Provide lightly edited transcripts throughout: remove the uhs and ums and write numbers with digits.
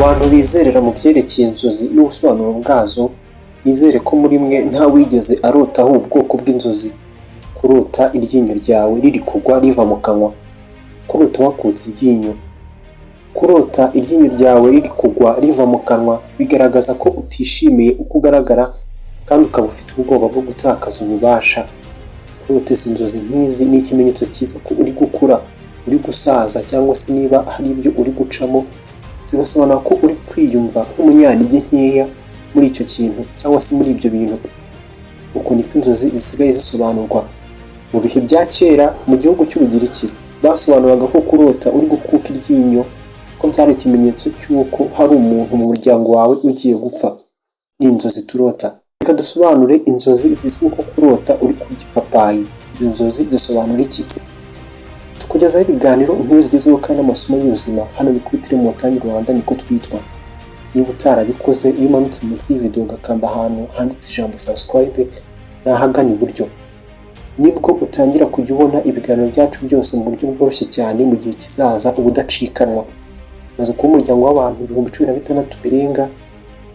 bantu bizerera mu byerekeye inzozi n'ubusobanuro bwazo, nizere ko muri mwe nta wigeze arotaho ubwoko bw'inzozi. Kurota iryinyo ryawe riri kugwa riva mu kanwa, kurota wakutse iryinyo. Kurota iryinyo ryawe riri kugwa riva mu kanwa bigaragaza ko utishimiye uko ugaragara kandi ukaba ufite ubwoba bwo gutakaza ububasha. Kurota izi nzozi nk'izi ni ikimenyetso cyiza ko uri gukura, uri gusaza, cyangwa se niba hari ibyo uri gucamo zigasobanura ko uri kwiyumva nk'umunyantege nkeya muri icyo kintu cyangwa se muri ibyo bintu. Uko niko inzozi zisigaye zisobanurwa. Mu bihe bya kera mu gihugu cy'Ubugiriki basobanuraga ko kurota uri gukuka iryinyo ko byari ikimenyetso cy'uko hari umuntu mu muryango wawe ugiye gupfa. Ni inzozi turota. Reka dusobanure inzozi zizwi nko kurota uri kurya ipapayi. Izi nzozi zisobanura iki? Tukugezaho ibiganiro, inkuru zigezweho kandi n'amasomo y'ubuzima. Hano ni kuri Montagne Rwanda, niko twitwa. Niba utarabikoze, iyo umanutse munsi y'ivideo ugakanda ahantu handitse ijambo subscribe n'ahagana iburyo, nibwo utangira kujya ubona ibiganiro byacu byose mu buryo bworoshye cyane mu gihe kizaza ubudacikanwa. Tumaze kuba umuryango w'abantu 16,000 birenga,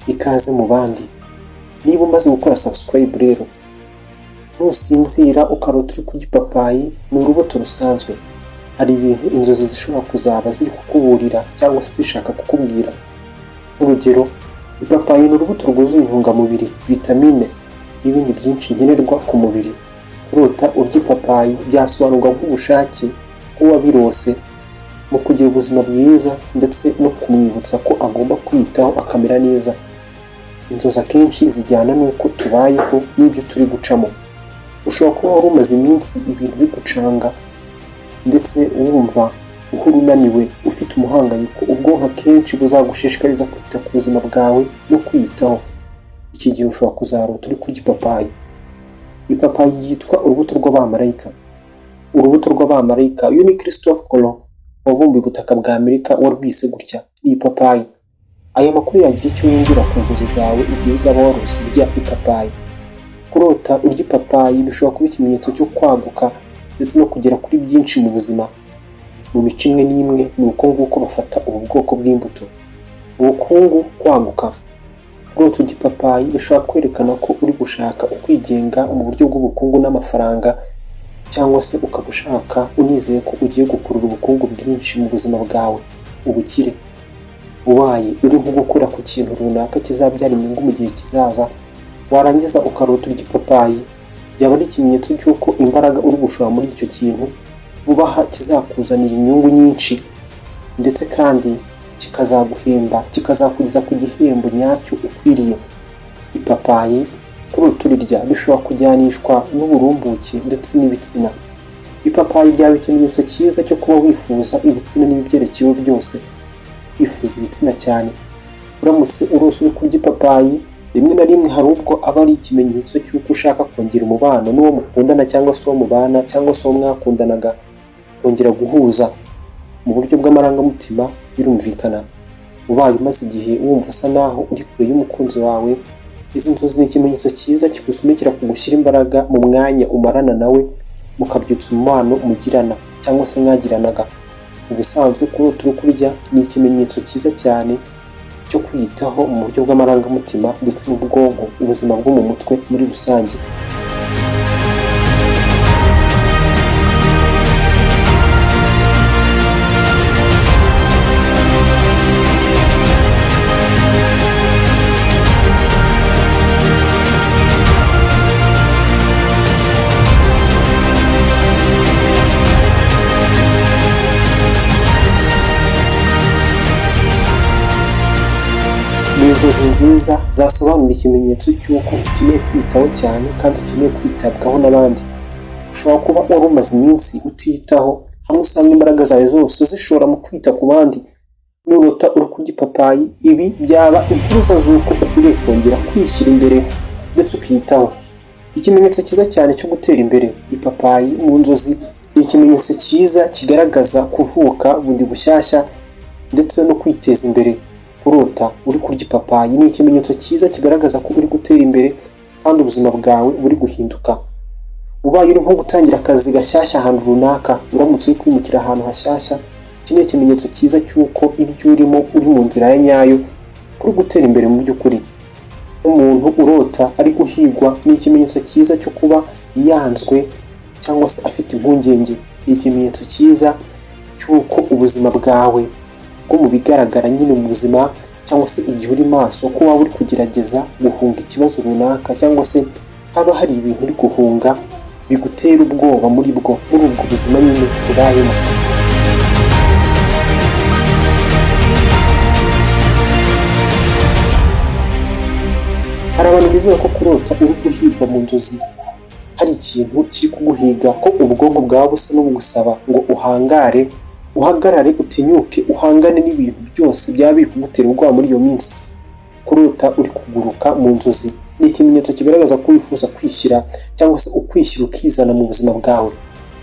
ikaze mu bandi. Niba umaze gukora subscribe rero, nusinzira ukarota uri kurya ipapayi, ni urubuto rusanzwe. Hari ibintu inzozi zishobora kuzaba ziri kukuburira cyangwa se zishaka kukubwira. Urugero, ipapayi ni urubuto rwuzuye intungamubiri, vitamine n'ibindi byinshi nkenerwa ku mubiri. Kurota urya ipapayi byasobanurwa nk'ubushake bw'uwabirose mu kugira ubuzima bwiza ndetse no kumwibutsa ko agomba kwiyitaho akamera neza. Inzozi akenshi zijyana n'uko tubayeho n'ibyo turi gucamo. Ushobora kuba wari umaze iminsi ibintu bigucanga ndetse wumva uhora unaniwe, ufite umuhangayiko, ubwonko akenshi buzagushishikariza kwita ku buzima bwawe no kwiyitaho. Iki gihe ushobora kuzarota uri kurya ipapayi. Ipapayi yitwa urubuto rw'abamarayika. Urubuto rw'abamarayika, uyu ni Christopher Colomb wavumbuye ubutaka bwa Amerika warwise gutya, iyi papayi. Aya makuru yagira icyo yongera ku nzozi zawe igihe uzaba warose urya ipapayi. Kurota urya ipapayi bishobora kuba ikimenyetso cyo kwaguka ndetse no kugera kuri byinshi mu buzima. Mu mico imwe n'imwe ni uko nguko bafata ubu bwoko bw'imbuto. Ubukungu, kwaguka. Kurota urya ipapayi bishobora kwerekana ko uri gushaka ukwigenga mu buryo bw'ubukungu n'amafaranga, cyangwa se ukaba ushaka unizeye ko ugiye gukurura ubukungu bwinshi mu buzima bwawe. Ubukire. Ubaye uri nko gukora ku kintu runaka kizabyara inyungu mu gihe kizaza, warangiza ukarota urya ipapayi, byaba ari ikimenyetso cy'uko imbaraga uri gushora muri icyo kintu vuba aha kizakuzanira inyungu nyinshi, ndetse kandi kikazaguhemba, kikazakugeza ku gihembo nyacyo ukwiriye. Ipapayi kurota urirya bishobora kujyanishwa n'uburumbuke ndetse n'ibitsina. Ipapayi byaba ikimenyetso cyiza cyo kuba wifuza ibitsina n'ibyerekezo byose. Kwifuza ibitsina cyane. Uramutse urose uri kurya ipapayi, rimwe na rimwe hari ubwo aba ari ikimenyetso cy'uko ushaka kongera umubano n'uwo mukundana cyangwa se uwo mubana cyangwa se uwo mwakundanaga, kongera guhuza mu buryo bw'amarangamutima. Birumvikana. Ubaye umaze igihe wumva usa naho uri kure y'umukunzi wawe, izi nzozi ni ikimenyetso cyiza kigusunikira kugushyira imbaraga mu mwanya umarana nawe, mukabyutsa umubano mugirana cyangwa se mwagiranaga. Ubusanzwe kurota uri kurya ni ikimenyetso cyiza cyane cyo kwiyitaho mu buryo bw'amarangamutima ndetse n'ubwonko, ubuzima bwo mu mutwe muri rusange. Ni inzozi nziza zasobanura ikimenyetso cy'uko ukeneye kwitaho cyane kandi ukeneye kwitabwaho n'abandi. Ushobora kuba wari umaze iminsi utiyitaho, hamwe usanga imbaraga zawe zose zishora mu kwita ku bandi. Nurota uri kurya ipapayi, ibi byaba impuruza z'uko ukwiriye kongera kwishyira imbere ndetse ukiyitaho. Ikimenyetso cyiza cyane cyo gutera imbere. Ipapayi mu nzozi ni ikimenyetso cyiza kigaragaza kuvuka bundi bushyashya ndetse no kwiteza imbere. Kurota uri kurya ipapayi ni ikimenyetso cyiza kigaragaza ko uri gutera imbere kandi ubuzima bwawe buri guhinduka. Ubaye uri nko gutangira akazi gashyashya ahantu runaka, uramutse uri kwimukira ahantu hashyashya, Iki ni ikimenyetso cyiza cy'uko ibyo urimo uri mu nzira ya nyayo, uri gutera imbere mu by'ukuri. Umuntu urota ari guhigwa ni ikimenyetso cyiza cyo kuba yanzwe cyangwa se afite impungenge. Ni ikimenyetso cyiza cy'uko ubuzima bwawe bwo mu bigaragara nyine mu buzima, cyangwa se igihe uri maso ko waba uri kugerageza guhunga ikibazo runaka, cyangwa se haba hari ibintu uri guhunga bigutera ubwoba muri ubwo buzima nyine tubayemo. Hari abantu bizera ko kurota uri guhigwa mu nzozi hari ikintu kiri kuguhiga, ko ubwonko bwawe busa n'ubugusaba ngo uhangare, uhagarare, utinyuke, uhangane n'ibintu byose byaba biri kugutera ubwoba muri iyo minsi. Kurota uri kuguruka mu nzozi ni ikimenyetso kigaragaza ko wifuza kwishyira, cyangwa se ukwishyira ukizana mu buzima bwawe.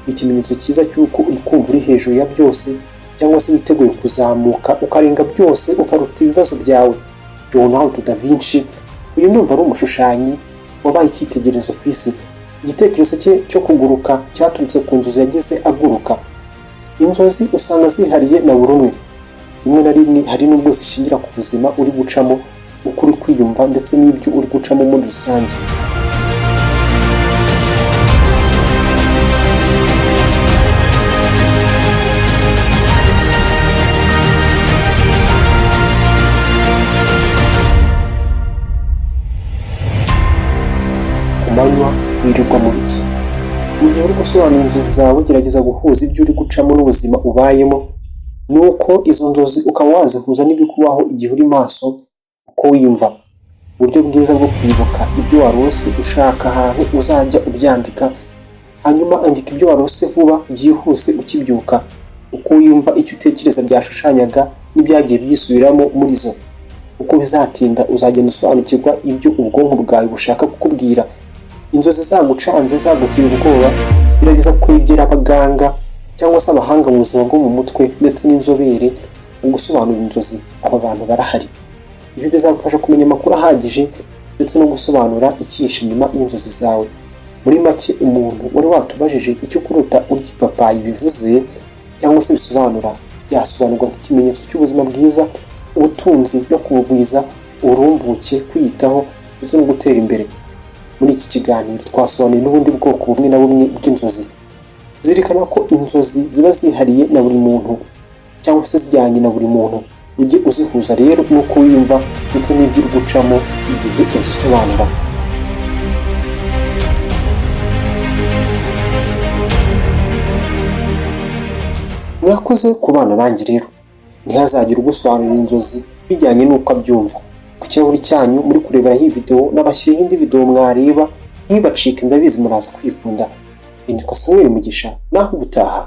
Ni ikimenyetso cyiza cy'uko uri kumva uri hejuru ya byose, cyangwa se witeguye kuzamuka ukarenga byose, ukaruta ibibazo byawe. Leonardo da Vinci, uyu ndumva ari umushushanyi wabaye icyitegererezo ku isi. Igitekerezo cye cyo kuguruka cyaturutse ku nzozi yagize aguruka. Inzozi usanga zihariye na buri umwe. Rimwe na rimwe hari n'ubwo zishingira ku buzima uri gucamo, uko uri kwiyumva ndetse n'ibyo uri gucamo muri rusange. Ku manywa wirirwa mu biki? Mu gihe uri gusobanura inzozi zawe, gerageza guhuza ibyo uri gucamo n'ubuzima ubayemo, nuko izo nzozi ukaba wazihuza n'ibikubaho igihe uri maso, uko wiyumva. Uburyo bwiza bwo kwibuka ibyo warose, ushaka ahantu uzajya ubyandika, hanyuma andika ibyo warose vuba byihuse ukibyuka. Uko wiyumva, icyo utekereza byashushanyaga n'ibyagiye byisubiramo muri zo. Uko bizatinda uzagenda usobanukirwa ibyo ubwonko bwawe bushaka kukubwira. Inzozi zagucanze, zaguteye ubwoba, gerageza kwegera abaganga cyangwa se abahanga mu buzima bwo mu mutwe ndetse n'inzobere mu gusobanura inzozi. Aba bantu barahari. Ibi bizagufasha kumenya amakuru ahagije ndetse no gusobanura icyihishe inyuma y'inzozi zawe. Muri make, umuntu wari watubajije icyo kurota urya ipapayi bivuze cyangwa se bisobanura, byasobanurwa nk'ikimenyetso cy'ubuzima bwiza, ubutunzi no kubugwiza, urumbuke, kwiyitaho ndetse no gutera imbere. Muri iki kiganiro twasobanuye n'ubundi bwoko bumwe na bumwe bw'inzozi. Zirikana ko inzozi ziba zihariye na buri muntu, cyangwa se zijyanye na buri muntu. Ujye uzihuza rero n'uko wiyumva ndetse n'ibyo uri gucamo igihe uzisobanura. Mwakoze kubana nanjye rero. Ntihazagire ugusobanurira inzozi bijyanye n'uko abyumva. Ku kirahuri cyanyu muri kurebera iyi video, nabashyiriyeho indi video mwareba, ntibacike, ndabizi muraza kwikunda. Nitwa Samuel Mugisha, naho ubutaha.